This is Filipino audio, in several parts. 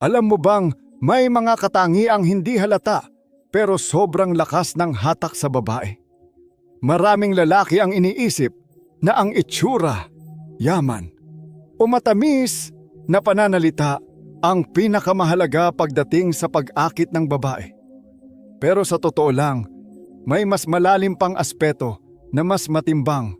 Alam mo bang may mga katangiang hindi halata pero sobrang lakas ng hatak sa babae? Maraming lalaki ang iniisip na ang itsura, yaman, o matamis na pananalita ang pinakamahalaga pagdating sa pag-akit ng babae. Pero sa totoo lang, may mas malalim pang aspeto na mas matimbang.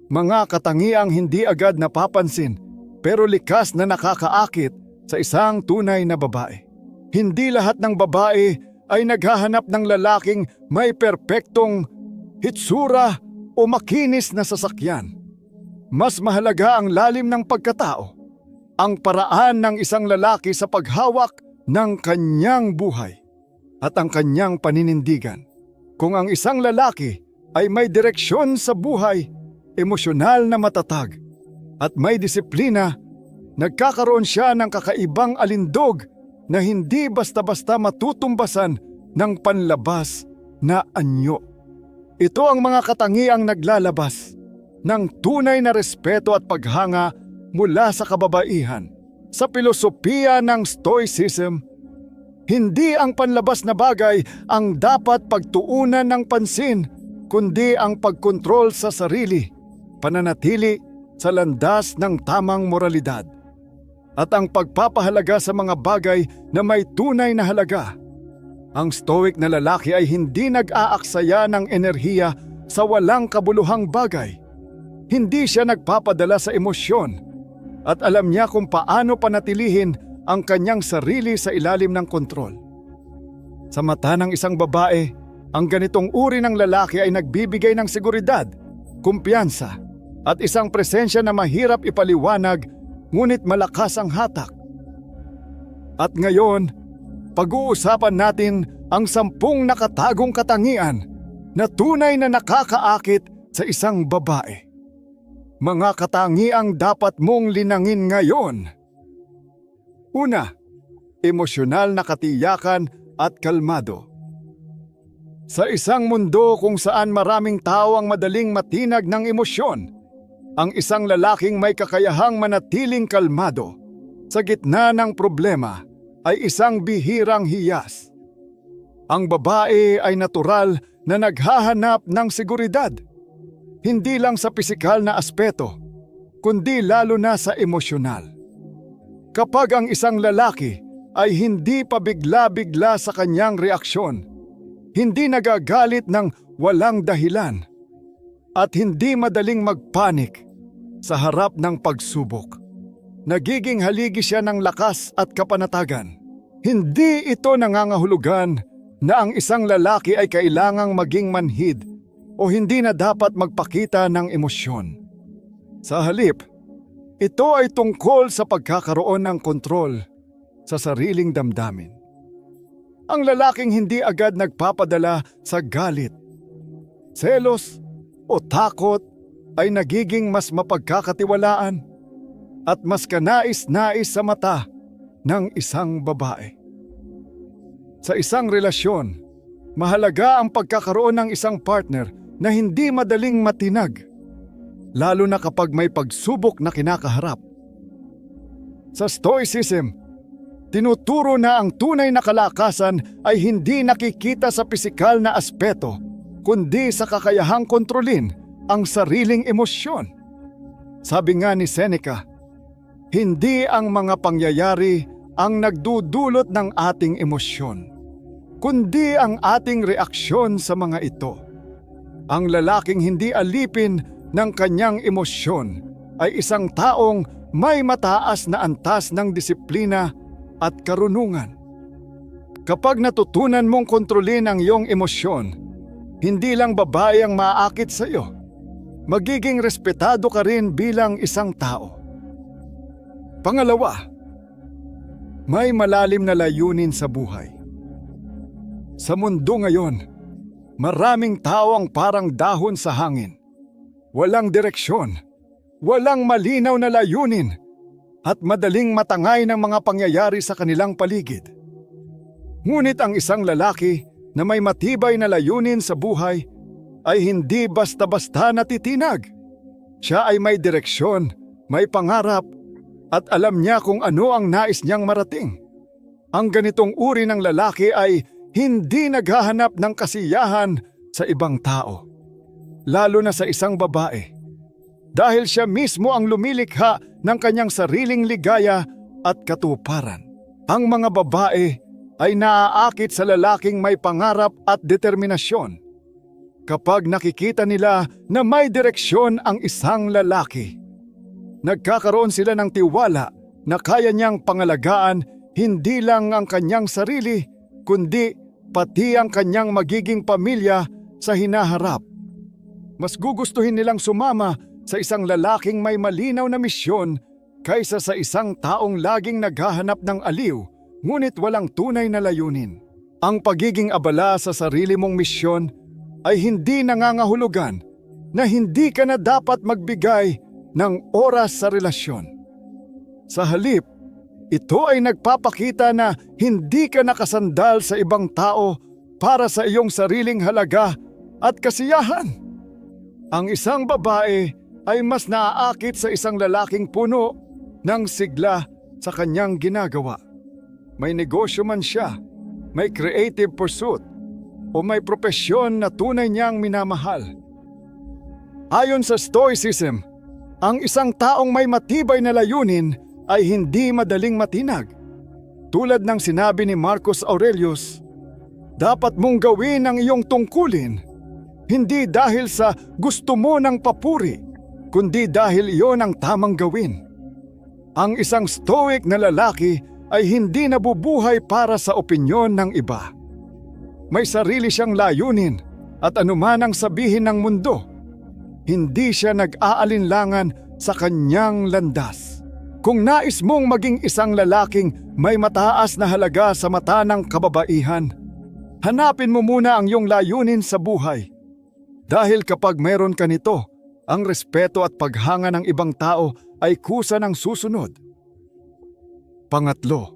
Mga katangiang hindi agad napapansin pero likas na nakakaakit sa isang tunay na babae. Hindi lahat ng babae ay naghahanap ng lalaking may perpektong hitsura o makinis na sasakyan. Mas mahalaga ang lalim ng pagkatao, ang paraan ng isang lalaki sa paghawak ng kanyang buhay at ang kanyang paninindigan. Kung ang isang lalaki ay may direksyon sa buhay, emosyonal na matatag at may disiplina, nagkakaroon siya ng kakaibang alindog na hindi basta-basta matutumbasan ng panlabas na anyo. Ito ang mga katangiang naglalabas ng tunay na respeto at paghanga mula sa kababaihan. Sa filosofiya ng Stoicism, hindi ang panlabas na bagay ang dapat pagtuunan ng pansin, kundi ang pagkontrol sa sarili, pananatili sa landas ng tamang moralidad, at ang pagpapahalaga sa mga bagay na may tunay na halaga. Ang stoic na lalaki ay hindi nag-aaksaya ng enerhiya sa walang kabuluhang bagay. Hindi siya nagpapadala sa emosyon at alam niya kung paano panatilihin ang kanyang sarili sa ilalim ng kontrol. Sa mata ng isang babae, ang ganitong uri ng lalaki ay nagbibigay ng seguridad, kumpiyansa, at isang presensya na mahirap ipaliwanag ngunit malakas ang hatak. At ngayon, pag-uusapan natin ang 10 nakatagong katangian na tunay na nakakaakit sa isang babae. Mga katangiang dapat mong linangin ngayon. Una, emosyonal na katiyakan at kalmado. Sa isang mundo kung saan maraming tao ang madaling matinag ng emosyon, ang isang lalaking may kakayahang manatiling kalmado sa gitna ng problema ay isang bihirang hiyas. Ang babae ay natural na naghahanap ng seguridad, hindi lang sa pisikal na aspeto, kundi lalo na sa emosyonal. Kapag ang isang lalaki ay hindi pabigla-bigla sa kanyang reaksyon, hindi nagagalit ng walang dahilan, at hindi madaling magpanik sa harap ng pagsubok, nagiging haligi siya ng lakas at kapanatagan. Hindi ito nangangahulugan na ang isang lalaki ay kailangang maging manhid o hindi na dapat magpakita ng emosyon. Sa halip, ito ay tungkol sa pagkakaroon ng kontrol sa sariling damdamin. Ang lalaking hindi agad nagpapadala sa galit, selos o takot ay nagiging mas mapagkakatiwalaan at mas kanais-nais sa mata ng isang babae. Sa isang relasyon, mahalaga ang pagkakaroon ng isang partner na hindi madaling matinag, lalo na kapag may pagsubok na kinakaharap. Sa Stoicism, tinuturo na ang tunay na kalakasan ay hindi nakikita sa pisikal na aspeto, kundi sa kakayahang kontrolin ang sariling emosyon. Sabi nga ni Seneca, hindi ang mga pangyayari ang nagdudulot ng ating emosyon, kundi ang ating reaksyon sa mga ito. Ang lalaking hindi alipin ng kanyang emosyon ay isang taong may mataas na antas ng disiplina at karunungan. Kapag natutunan mong kontrolin ang iyong emosyon, hindi lang babae ang maaakit sa iyo, magiging respetado ka rin bilang isang tao. Pangalawa, may malalim na layunin sa buhay. Sa mundo ngayon, maraming tao ang parang dahon sa hangin. Walang direksyon, walang malinaw na layunin, at madaling matangay ng mga pangyayari sa kanilang paligid. Ngunit ang isang lalaki na may matibay na layunin sa buhay ay hindi basta-basta natitinag. Siya ay may direksyon, may pangarap, at alam niya kung ano ang nais niyang marating. Ang ganitong uri ng lalaki ay hindi naghahanap ng kasiyahan sa ibang tao, lalo na sa isang babae, dahil siya mismo ang lumilikha ng kanyang sariling ligaya at katuparan. Ang mga babae ay naaakit sa lalaking may pangarap at determinasyon. Kapag nakikita nila na may direksyon ang isang lalaki, nagkakaroon sila ng tiwala na kaya niyang pangalagaan hindi lang ang kanyang sarili, kundi pati ang kanyang magiging pamilya sa hinaharap. Mas gugustuhin nilang sumama sa isang lalaking may malinaw na misyon kaysa sa isang taong laging naghahanap ng aliw ngunit walang tunay na layunin. Ang pagiging abala sa sarili mong misyon ay hindi nangangahulugan na hindi ka na dapat magbigay ng oras sa relasyon. Sa halip, ito ay nagpapakita na hindi ka nakasandal sa ibang tao para sa iyong sariling halaga at kasiyahan. Ang isang babae ay mas naaakit sa isang lalaking puno ng sigla sa kanyang ginagawa. May negosyo man siya, may creative pursuit, o may propesyon na tunay niyang minamahal. Ayon sa Stoicism, ang isang taong may matibay na layunin ay hindi madaling matinag. Tulad ng sinabi ni Marcus Aurelius, dapat mong gawin ang iyong tungkulin, hindi dahil sa gusto mo ng papuri, kundi dahil iyon ang tamang gawin. Ang isang stoic na lalaki ay hindi nabubuhay para sa opinyon ng iba. May sarili siyang layunin at anuman ang sabihin ng mundo, hindi siya nag-aalinlangan sa kanyang landas. Kung nais mong maging isang lalaking may mataas na halaga sa mata ng kababaihan, hanapin mo muna ang iyong layunin sa buhay. Dahil kapag meron ka nito, ang respeto at paghanga ng ibang tao ay kusa ng susunod. Pangatlo,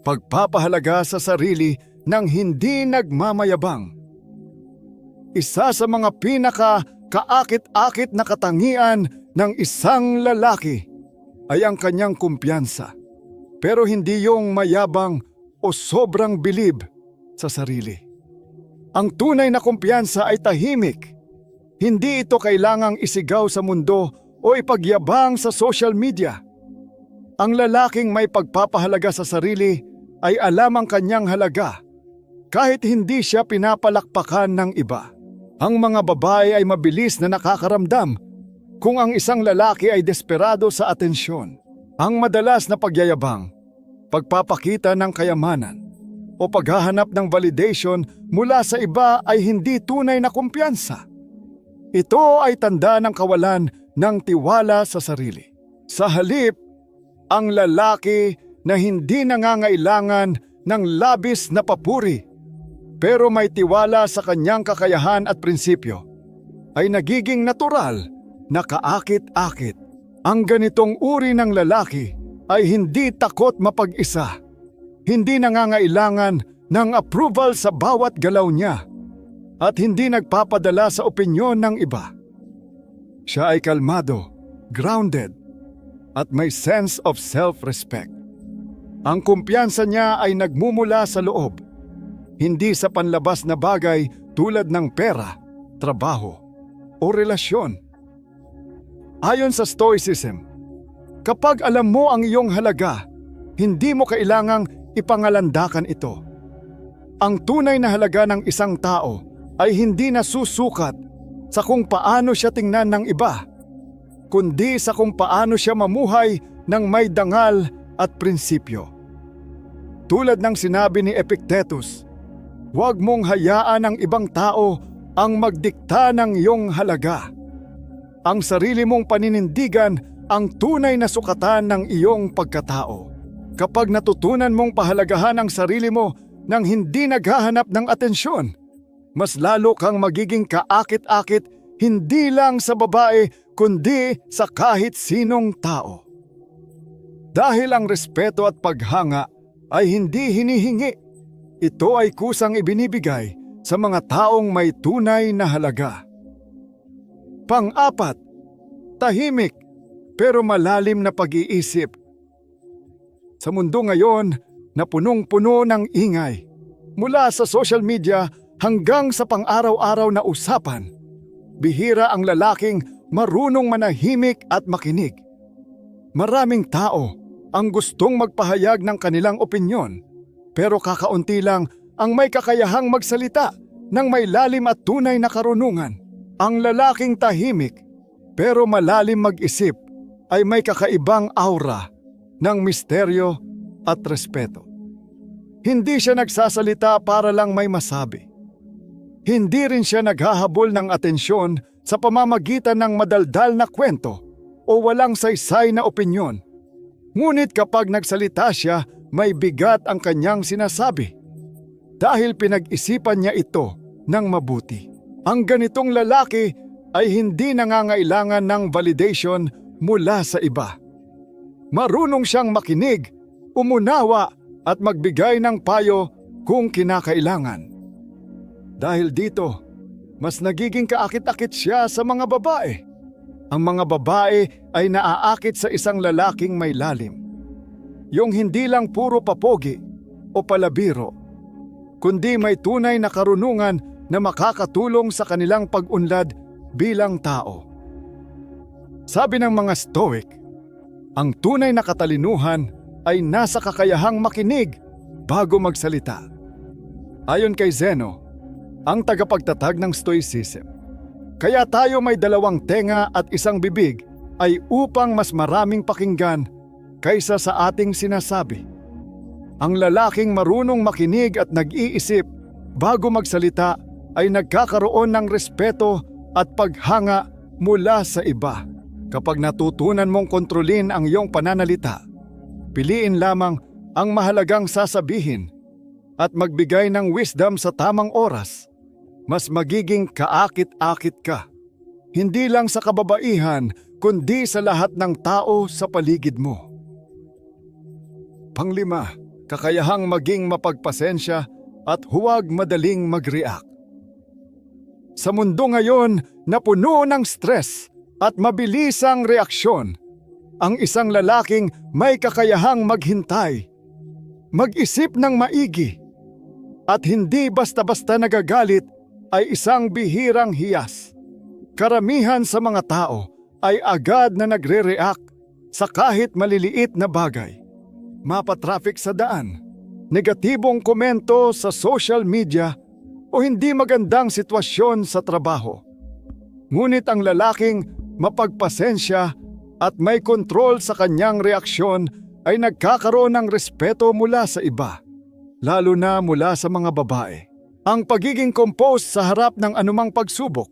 pagpapahalaga sa sarili ng hindi nagmamayabang. Isa sa mga pinaka-kaakit-akit na katangian ng isang lalaki ay ang kanyang kumpiyansa, pero hindi yung mayabang o sobrang bilib sa sarili. Ang tunay na kumpiyansa ay tahimik. Hindi ito kailangang isigaw sa mundo o ipagyabang sa social media. Ang lalaking may pagpapahalaga sa sarili ay alam ang kanyang halaga, kahit hindi siya pinapalakpakan ng iba. Ang mga babae ay mabilis na nakakaramdam kung ang isang lalaki ay desperado sa atensyon. Ang madalas na pagyayabang, pagpapakita ng kayamanan, o paghahanap ng validation mula sa iba ay hindi tunay na kumpiyansa. Ito ay tanda ng kawalan ng tiwala sa sarili. Sa halip, ang lalaki na hindi nangangailangan ng labis na papuri, pero may tiwala sa kanyang kakayahan at prinsipyo, ay nagiging natural na kaakit-akit. Ang ganitong uri ng lalaki ay hindi takot mapag-isa, hindi nangangailangan ng approval sa bawat galaw niya, at hindi nagpapadala sa opinyon ng iba. Siya ay kalmado, grounded, at may sense of self-respect. Ang kumpiyansa niya ay nagmumula sa loob, hindi sa panlabas na bagay tulad ng pera, trabaho, o relasyon. Ayon sa Stoicism, kapag alam mo ang iyong halaga, hindi mo kailangang ipangalandakan ito. Ang tunay na halaga ng isang tao ay hindi nasusukat sa kung paano siya tingnan ng iba, kundi sa kung paano siya mamuhay ng may dangal at prinsipyo. Tulad ng sinabi ni Epictetus, huwag mong hayaan ang ibang tao ang magdikta ng iyong halaga. Ang sarili mong paninindigan ang tunay na sukatan ng iyong pagkatao. Kapag natutunan mong pahalagahan ang sarili mo nang hindi naghahanap ng atensyon, mas lalo kang magiging kaakit-akit hindi lang sa babae kundi sa kahit sinong tao. Dahil ang respeto at paghanga ay hindi hinihingi, ito ay kusang ibinibigay sa mga taong may tunay na halaga. Pang-apat, tahimik pero malalim na pag-iisip. Sa mundo ngayon, na punong-puno ng ingay. Mula sa social media hanggang sa pang-araw-araw na usapan, bihira ang lalaking marunong manahimik at makinig. Maraming tao ang gustong magpahayag ng kanilang opinyon, pero kakaunti lang ang may kakayahang magsalita ng may lalim at tunay na karunungan. Ang lalaking tahimik pero malalim mag-isip ay may kakaibang aura ng misteryo at respeto. Hindi siya nagsasalita para lang may masabi. Hindi rin siya naghahabol ng atensyon sa pamamagitan ng madaldal na kwento o walang saysay na opinyon. Ngunit kapag nagsalita siya, may bigat ang kanyang sinasabi. Dahil pinag-isipan niya ito ng mabuti. Ang ganitong lalaki ay hindi nangangailangan ng validation mula sa iba. Marunong siyang makinig, umunawa at magbigay ng payo kung kinakailangan. Dahil dito, mas nagiging kaakit-akit siya sa mga babae. Ang mga babae ay naaakit sa isang lalaking may lalim. Yung hindi lang puro papogi o palabiro, kundi may tunay na karunungan na makakatulong sa kanilang pag-unlad bilang tao. Sabi ng mga Stoic, ang tunay na katalinuhan ay nasa kakayahang makinig bago magsalita. Ayon kay Zeno, ang tagapagtatag ng Stoicism, kaya tayo may dalawang tenga at isang bibig ay upang mas maraming pakinggan kaysa sa ating sinasabi. Ang lalaking marunong makinig at nag-iisip bago magsalita ay nagkakaroon ng respeto at paghanga mula sa iba. Kapag natutunan mong kontrolin ang iyong pananalita, piliin lamang ang mahalagang sasabihin at magbigay ng wisdom sa tamang oras, mas magiging kaakit-akit ka. Hindi lang sa kababaihan, kundi sa lahat ng tao sa paligid mo. Panglima, kakayahang maging mapagpasensya at huwag madaling mag-react. Sa mundo ngayon na puno ng stress at mabilisang reaksyon, ang isang lalaking may kakayahang maghintay, mag-isip ng maigi, at hindi basta-basta nagagalit ay isang bihirang hiyas. Karamihan sa mga tao ay agad na nagre-react sa kahit maliliit na bagay. Mapatraffic sa daan, negatibong komento sa social media o hindi magandang sitwasyon sa trabaho. Ngunit ang lalaking mapagpasensya at may kontrol sa kanyang reaksyon ay nagkakaroon ng respeto mula sa iba, lalo na mula sa mga babae. Ang pagiging composed sa harap ng anumang pagsubok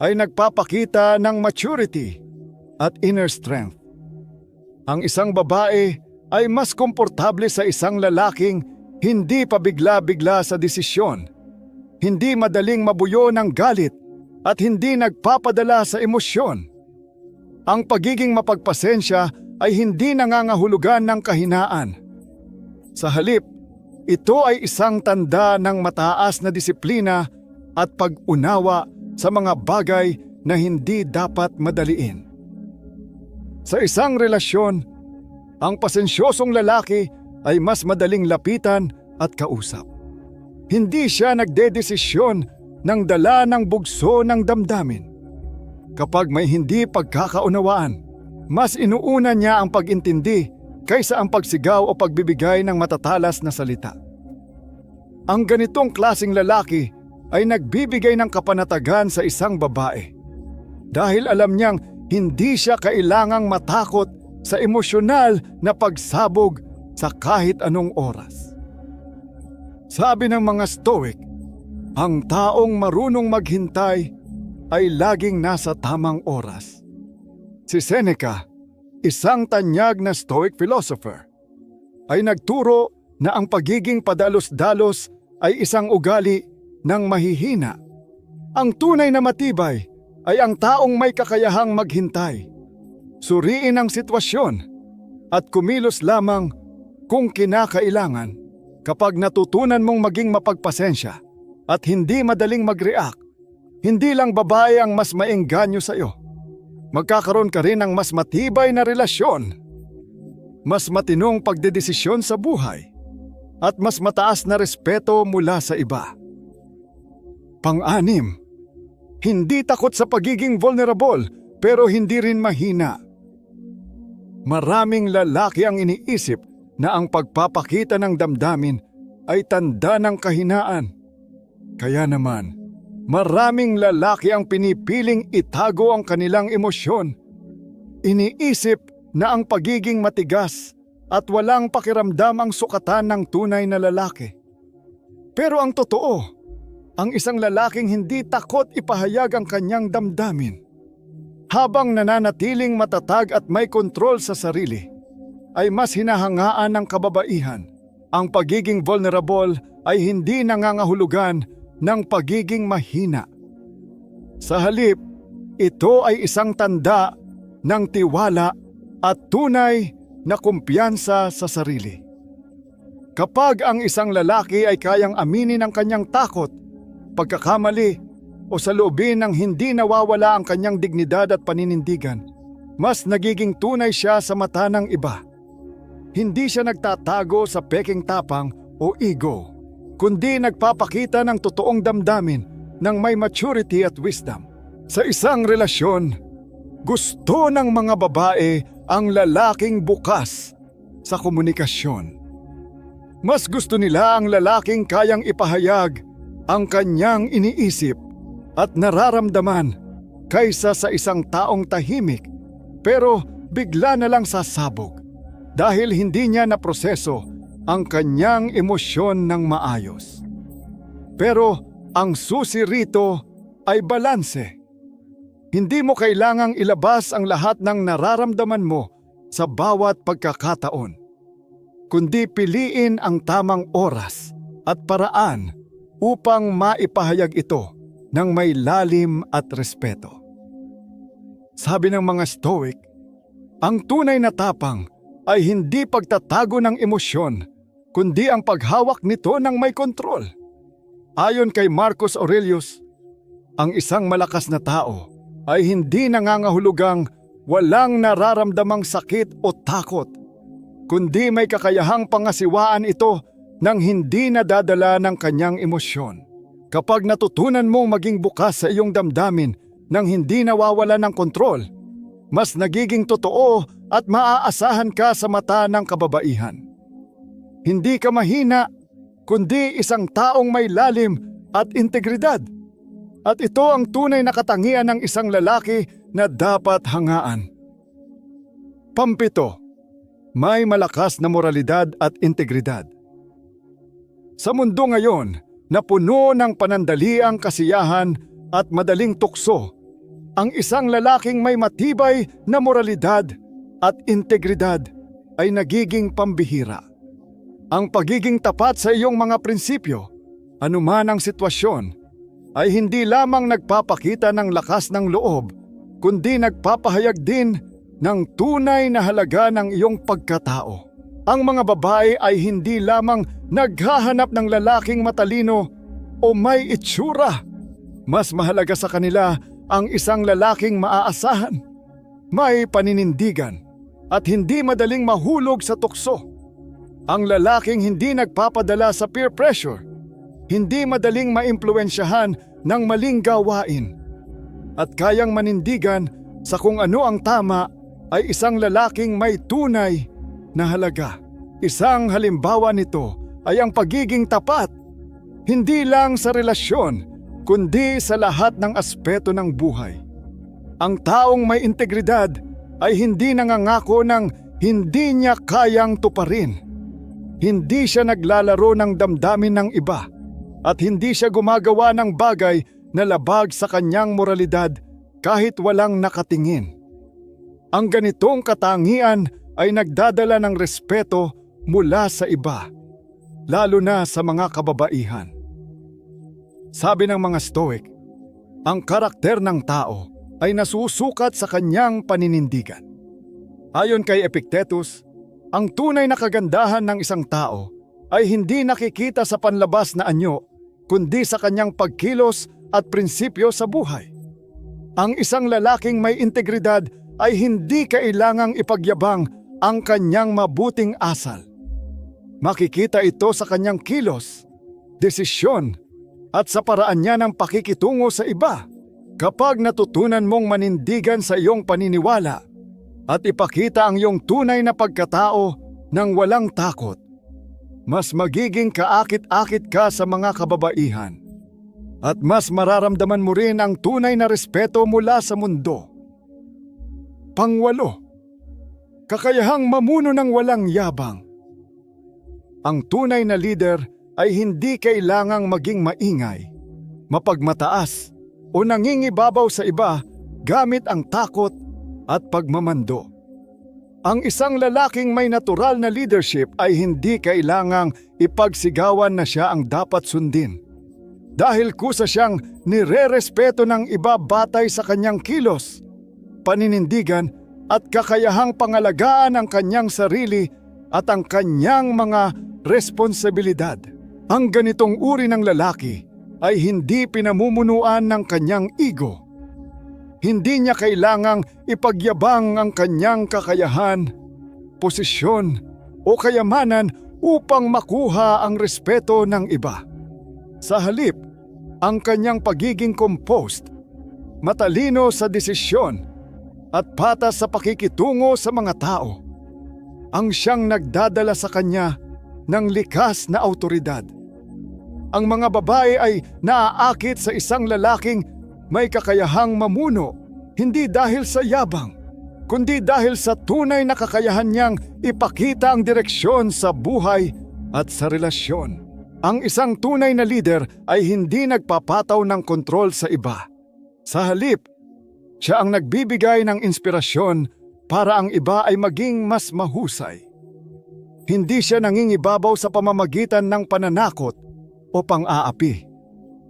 ay nagpapakita ng maturity at inner strength. Ang isang babae ay mas komportable sa isang lalaking hindi pabigla-bigla sa desisyon, hindi madaling mabuyo ng galit at hindi nagpapadala sa emosyon. Ang pagiging mapagpasensya ay hindi nangangahulugan ng kahinaan. Sa halip, ito ay isang tanda ng mataas na disiplina at pag-unawa sa mga bagay na hindi dapat madaliin. Sa isang relasyon, ang pasensyosong lalaki ay mas madaling lapitan at kausap. Hindi siya nagdedesisyon ng dala ng bugso ng damdamin. Kapag may hindi pagkakaunawaan, mas inuuna niya ang pag-intindi kaysa ang pagsigaw o pagbibigay ng matatalas na salita. Ang ganitong klaseng lalaki ay nagbibigay ng kapanatagan sa isang babae dahil alam niyang hindi siya kailangang matakot sa emosyonal na pagsabog sa kahit anong oras. Sabi ng mga Stoic, ang taong marunong maghintay ay laging nasa tamang oras. Si Seneca, isang tanyag na Stoic philosopher, ay nagturo na ang pagiging padalos-dalos ay isang ugali ng mahihina. Ang tunay na matibay ay ang taong may kakayahang maghintay, suriin ang sitwasyon at kumilos lamang kung kinakailangan. Kapag natutunan mong maging mapagpasensya at hindi madaling mag-react, hindi lang babae ang mas maengganyo sa iyo. Magkakaroon ka rin ng mas matibay na relasyon, mas matinong pagdedesisyon sa buhay, at mas mataas na respeto mula sa iba. Pang-anim, hindi takot sa pagiging vulnerable pero hindi rin mahina. Maraming lalaki ang iniisip na ang pagpapakita ng damdamin ay tanda ng kahinaan. Kaya naman, maraming lalaki ang pinipiling itago ang kanilang emosyon. Iniisip na ang pagiging matigas at walang pakiramdam ang sukatan ng tunay na lalaki. Pero ang totoo, ang isang lalaking hindi takot ipahayag ang kanyang damdamin. Habang nananatiling matatag at may kontrol sa sarili, ay mas hinahangaan ng kababaihan. Ang pagiging vulnerable ay hindi nangangahulugan ng pagiging mahina. Sa halip, ito ay isang tanda ng tiwala at tunay na kumpiyansa sa sarili. Kapag ang isang lalaki ay kayang aminin ang kanyang takot, pagkakamali, o saloobin ng hindi nawawala ang kanyang dignidad at paninindigan, mas nagiging tunay siya sa mata ng iba. Hindi siya nagtatago sa peking tapang o ego, kundi nagpapakita ng totoong damdamin ng may maturity at wisdom. Sa isang relasyon, gusto ng mga babae ang lalaking bukas sa komunikasyon. Mas gusto nila ang lalaking kayang ipahayag ang kanyang iniisip at nararamdaman kaysa sa isang taong tahimik pero bigla na lang sasabog dahil hindi niya naproseso ang kanyang emosyon ng maayos. Pero ang susi rito ay balanse. Hindi mo kailangang ilabas ang lahat ng nararamdaman mo sa bawat pagkakataon, kundi piliin ang tamang oras at paraan upang maipahayag ito ng may lalim at respeto. Sabi ng mga Stoic, ang tunay na tapang ay hindi pagtatago ng emosyon, kundi ang paghawak nito ng may kontrol. Ayon kay Marcus Aurelius, ang isang malakas na tao ay hindi nangangahulugang walang nararamdamang sakit o takot, kundi may kakayahang pangasiwaan ito nang hindi nadadala ng kanyang emosyon. Kapag natutunan mong maging bukas sa iyong damdamin nang hindi nawawala ng kontrol, mas nagiging totoo at maaasahan ka sa mata ng kababaihan. Hindi ka mahina, kundi isang taong may lalim at integridad. At ito ang tunay na katangian ng isang lalaki na dapat hangaan. Pampito, may malakas na moralidad at integridad. Sa mundo ngayon, na puno ng panandaliang kasiyahan at madaling tukso, ang isang lalaking may matibay na moralidad at integridad ay nagiging pambihira. Ang pagiging tapat sa iyong mga prinsipyo, anuman ang sitwasyon, ay hindi lamang nagpapakita ng lakas ng loob, kundi nagpapahayag din ng tunay na halaga ng iyong pagkatao. Ang mga babae ay hindi lamang naghahanap ng lalaking matalino o may itsura. Mas mahalaga sa kanila ang isang lalaking maaasahan, may paninindigan, at hindi madaling mahulog sa tukso. Ang lalaking hindi nagpapadala sa peer pressure, hindi madaling maimpluwensyahan ng maling gawain, at kayang manindigan sa kung ano ang tama ay isang lalaking may tunay na halaga. Isang halimbawa nito ay ang pagiging tapat, hindi lang sa relasyon, kundi sa lahat ng aspeto ng buhay. Ang taong may integridad ay hindi nangangako ng hindi niya kayang tuparin. Hindi siya naglalaro ng damdamin ng iba at hindi siya gumagawa ng bagay na labag sa kanyang moralidad kahit walang nakatingin. Ang ganitong katangian ay nagdadala ng respeto mula sa iba, lalo na sa mga kababaihan. Sabi ng mga Stoic, ang karakter ng tao ay nasusukat sa kanyang paninindigan. Ayon kay Epictetus, ang tunay na kagandahan ng isang tao ay hindi nakikita sa panlabas na anyo, kundi sa kanyang pagkilos at prinsipyo sa buhay. Ang isang lalaking may integridad ay hindi kailangang ipagyabang ang kanyang mabuting asal. Makikita ito sa kanyang kilos, desisyon, at sa paraan niya ng pakikitungo sa iba. Kapag natutunan mong manindigan sa iyong paniniwala at ipakita ang iyong tunay na pagkatao ng walang takot, mas magiging kaakit-akit ka sa mga kababaihan at mas mararamdaman mo rin ang tunay na respeto mula sa mundo. Pangwalo, kakayahang mamuno ng walang yabang. Ang tunay na leader ay hindi kailangang maging maingay, mapagmataas o nangingibabaw sa iba gamit ang takot at pagmamando. Ang isang lalaking may natural na leadership ay hindi kailangang ipagsigawan na siya ang dapat sundin. Dahil kusa siyang nirerespeto ng iba batay sa kanyang kilos, paninindigan at kakayahang pangalagaan ang kanyang sarili at ang kanyang mga responsibilidad. Ang ganitong uri ng lalaki ay hindi pinamumunuan ng kanyang ego. Hindi niya kailangang ipagyabang ang kanyang kakayahan, posisyon o kayamanan upang makuha ang respeto ng iba. Sa halip, ang kanyang pagiging composed, matalino sa desisyon at patas sa pakikitungo sa mga tao ang siyang nagdadala sa kanya ng likas na awtoridad. Ang mga babae ay naaakit sa isang lalaking may kakayahang mamuno, hindi dahil sa yabang, kundi dahil sa tunay na kakayahan niyang ipakita ang direksyon sa buhay at sa relasyon. Ang isang tunay na leader ay hindi nagpapataw ng kontrol sa iba. Sa halip, siya ang nagbibigay ng inspirasyon para ang iba ay maging mas mahusay. Hindi siya nangingibabaw sa pamamagitan ng pananakot o pang-aapi,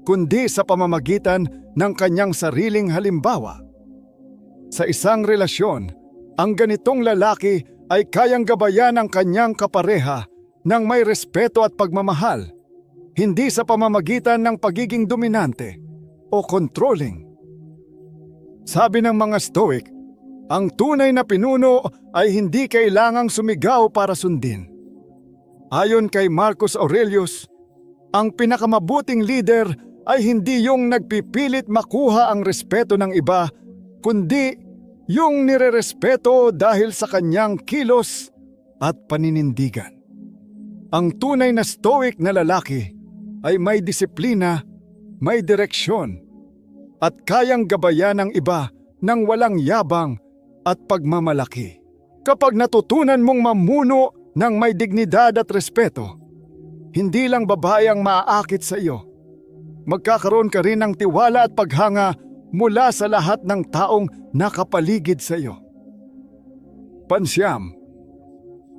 kundi sa pamamagitan ng kanyang sariling halimbawa. Sa isang relasyon, ang ganitong lalaki ay kayang gabayan ang kanyang kapareha ng may respeto at pagmamahal, hindi sa pamamagitan ng pagiging dominante o controlling. Sabi ng mga Stoic, ang tunay na pinuno ay hindi kailangang sumigaw para sundin. Ayon kay Marcus Aurelius, ang pinakamabuting leader ay hindi yung nagpipilit makuha ang respeto ng iba, kundi yung nirerespeto dahil sa kanyang kilos at paninindigan. Ang tunay na Stoic na lalaki ay may disiplina, may direksyon, at kayang gabayan ng iba ng walang yabang at pagmamalaki. Kapag natutunan mong mamuno ng may dignidad at respeto, hindi lang babae ang maaakit sa iyo. Magkakaroon ka rin ng tiwala at paghanga mula sa lahat ng taong nakapaligid sa iyo. Pansyam,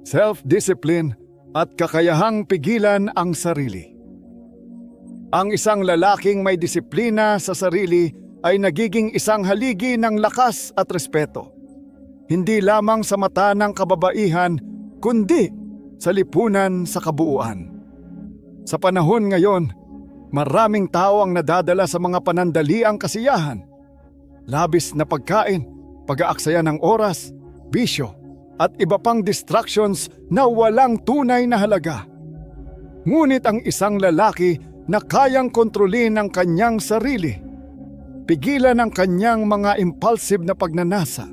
self-discipline at kakayahang pigilan ang sarili. Ang isang lalaking may disiplina sa sarili ay nagiging isang haligi ng lakas at respeto. Hindi lamang sa mata ng kababaihan, kundi sa lipunan sa kabuuan. Sa panahon ngayon, maraming tao ang nadadala sa mga panandaliang kasiyahan. Labis na pagkain, pag-aaksaya ng oras, bisyo, at iba pang distractions na walang tunay na halaga. Ngunit ang isang lalaki na kayang kontrolin ang kanyang sarili, pigilan ang kanyang mga impulsive na pagnanasa,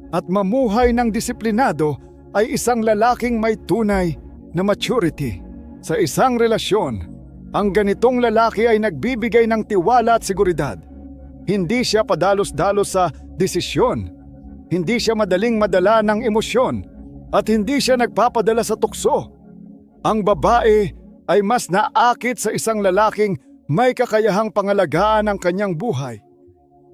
at mamuhay ng disiplinado ay isang lalaking may tunay na maturity. Sa isang relasyon, ang ganitong lalaki ay nagbibigay ng tiwala at seguridad. Hindi siya padalos-dalos sa desisyon, hindi siya madaling madala ng emosyon, at hindi siya nagpapadala sa tukso. Ang babae ay mas naakit sa isang lalaking may kakayahang pangalagaan ang kanyang buhay,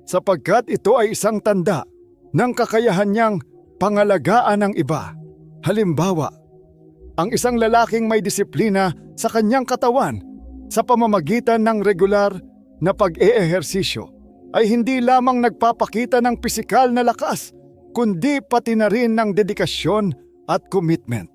sapagkat ito ay isang tanda ng kakayahan niyang pangalagaan ang iba. Halimbawa, ang isang lalaking may disiplina sa kanyang katawan sa pamamagitan ng regular na pag-eehersisyo ay hindi lamang nagpapakita ng pisikal na lakas, kundi pati na rin ng dedikasyon at commitment.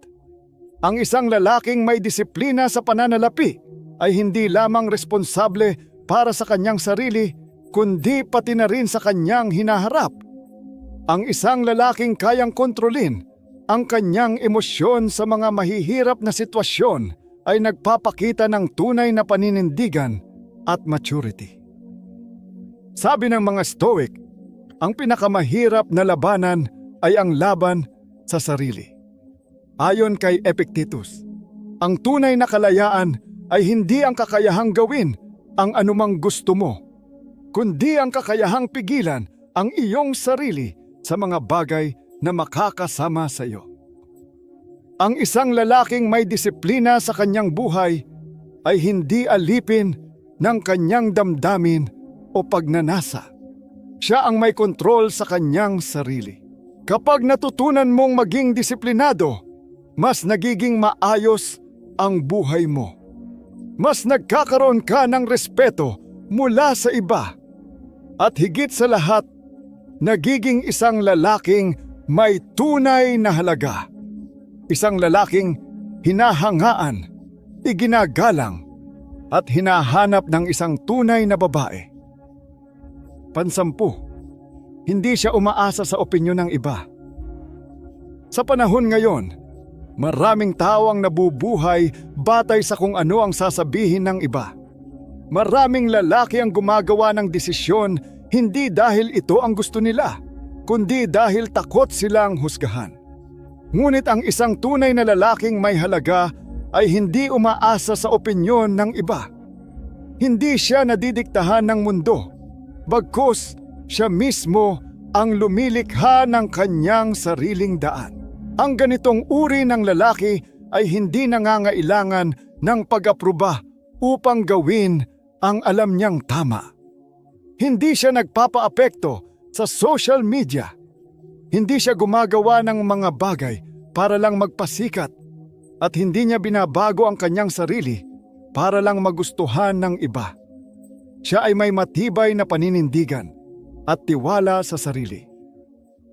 Ang isang lalaking may disiplina sa pananalapi ay hindi lamang responsable para sa kanyang sarili, kundi pati na rin sa kanyang hinaharap. Ang isang lalaking kayang kontrolin Ang kanyang emosyon sa mga mahihirap na sitwasyon ay nagpapakita ng tunay na paninindigan at maturity. Sabi ng mga Stoic, ang pinakamahirap na labanan ay ang laban sa sarili. Ayon kay Epictetus, ang tunay na kalayaan ay hindi ang kakayahang gawin ang anumang gusto mo, kundi ang kakayahang pigilan ang iyong sarili sa mga bagay na makakasama sa iyo. Ang isang lalaking may disiplina sa kanyang buhay ay hindi alipin ng kanyang damdamin o pagnanasa. Siya ang may kontrol sa kanyang sarili. Kapag natutunan mong maging disiplinado, mas nagiging maayos ang buhay mo. Mas nagkakaroon ka ng respeto mula sa iba. At higit sa lahat, nagiging isang lalaking may tunay na halaga. Isang lalaking hinahangaan, iginagalang, at hinahanap ng isang tunay na babae. Pansampu, hindi siya umaasa sa opinyon ng iba. Sa panahon ngayon, maraming tao ang nabubuhay batay sa kung ano ang sasabihin ng iba. Maraming lalaki ang gumagawa ng desisyon hindi dahil ito ang gusto nila, kundi dahil takot silang husgahan. Ngunit ang isang tunay na lalaking may halaga ay hindi umaasa sa opinyon ng iba. Hindi siya nadidiktahan ng mundo, bagkus siya mismo ang lumilikha ng kanyang sariling daan. Ang ganitong uri ng lalaki ay hindi nangangailangan ng pag-apruba upang gawin ang alam niyang tama. Hindi siya nagpapaapekto sa social media. Hindi siya gumagawa ng mga bagay para lang magpasikat at hindi niya binabago ang kanyang sarili para lang magustuhan ng iba. Siya ay may matibay na paninindigan at tiwala sa sarili.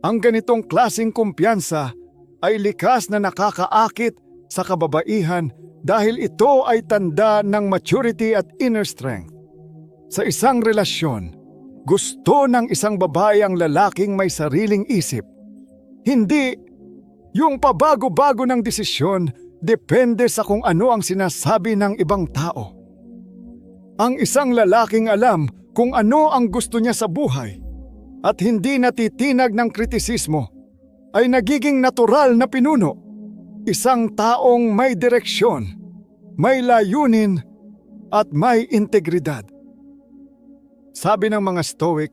Ang ganitong klaseng kumpiyansa ay likas na nakakaakit sa kababaihan dahil ito ay tanda ng maturity at inner strength. Sa isang relasyon, gusto ng isang babae ang lalaking may sariling isip. Hindi yung pabago-bago ng desisyon depende sa kung ano ang sinasabi ng ibang tao. Ang isang lalaking alam kung ano ang gusto niya sa buhay at hindi natitinag ng kritisismo ay nagiging natural na pinuno. Isang taong may direksyon, may layunin at may integridad. Sabi ng mga Stoic,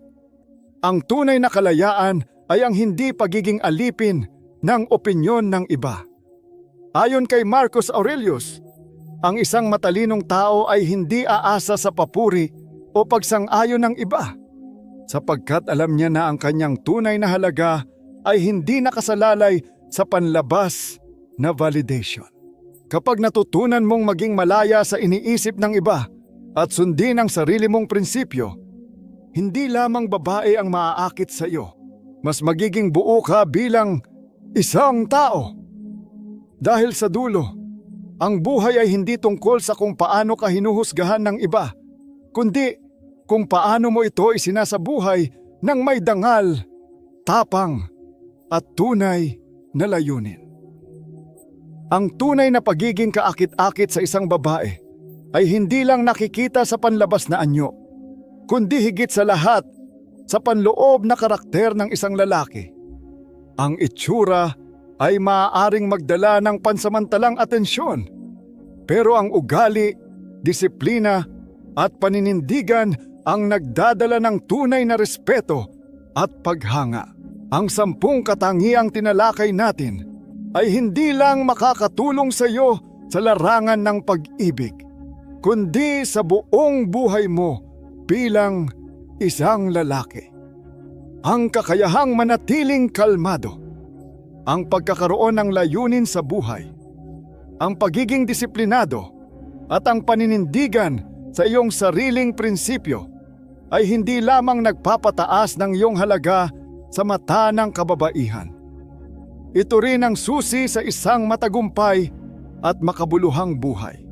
ang tunay na kalayaan ay ang hindi pagiging alipin ng opinyon ng iba. Ayon kay Marcus Aurelius, ang isang matalinong tao ay hindi aasa sa papuri o pagsang-ayon ng iba, sapagkat alam niya na ang kanyang tunay na halaga ay hindi nakasalalay sa panlabas na validation. Kapag natutunan mong maging malaya sa iniisip ng iba at sundin ang sarili mong prinsipyo, hindi lamang babae ang maaakit sa iyo, mas magiging buo ka bilang isang tao. Dahil sa dulo, ang buhay ay hindi tungkol sa kung paano ka hinuhusgahan ng iba, kundi kung paano mo ito isinasabuhay ng may dangal, tapang, at tunay na layunin. Ang tunay na pagiging kaakit-akit sa isang babae ay hindi lang nakikita sa panlabas na anyo, kundi higit sa lahat sa panloob na karakter ng isang lalaki. Ang itsura ay maaaring magdala ng pansamantalang atensyon, pero ang ugali, disiplina at paninindigan ang nagdadala ng tunay na respeto at paghanga. Ang 10 katangiang tinalakay natin ay hindi lang makakatulong sa iyo sa larangan ng pag-ibig, kundi sa buong buhay mo bilang isang lalaki. Ang kakayahang manatiling kalmado, ang pagkakaroon ng layunin sa buhay, ang pagiging disiplinado at ang paninindigan sa iyong sariling prinsipyo ay hindi lamang nagpapataas ng iyong halaga sa mata ng kababaihan. Ito rin ang susi sa isang matagumpay at makabuluhang buhay.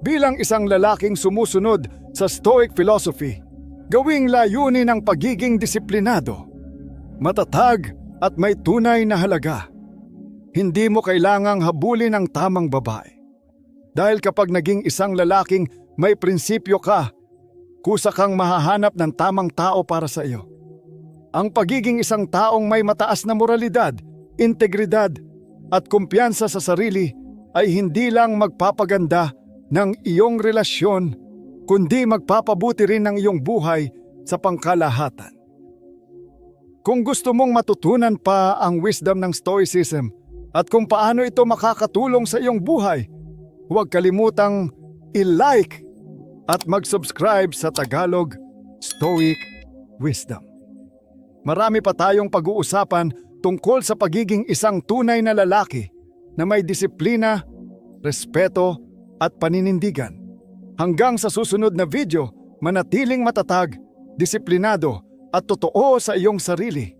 Bilang isang lalaking sumusunod sa Stoic philosophy, gawing layunin ang pagiging disiplinado, matatag at may tunay na halaga. Hindi mo kailangang habulin ang tamang babae. Dahil kapag naging isang lalaking may prinsipyo ka, kusa kang mahahanap ng tamang tao para sa iyo. Ang pagiging isang taong may mataas na moralidad, integridad at kumpiyansa sa sarili ay hindi lang magpapaganda ng iyong relasyon, kundi magpapabuti rin ng iyong buhay sa pangkalahatan. Kung gusto mong matutunan pa ang wisdom ng Stoicism at kung paano ito makakatulong sa iyong buhay, huwag kalimutang i-like at mag-subscribe sa Tagalog Stoic Wisdom. Marami pa tayong pag-uusapan tungkol sa pagiging isang tunay na lalaki na may disiplina, respeto at paninindigan. Hanggang sa susunod na video, manatiling matatag, disiplinado at totoo sa iyong sarili.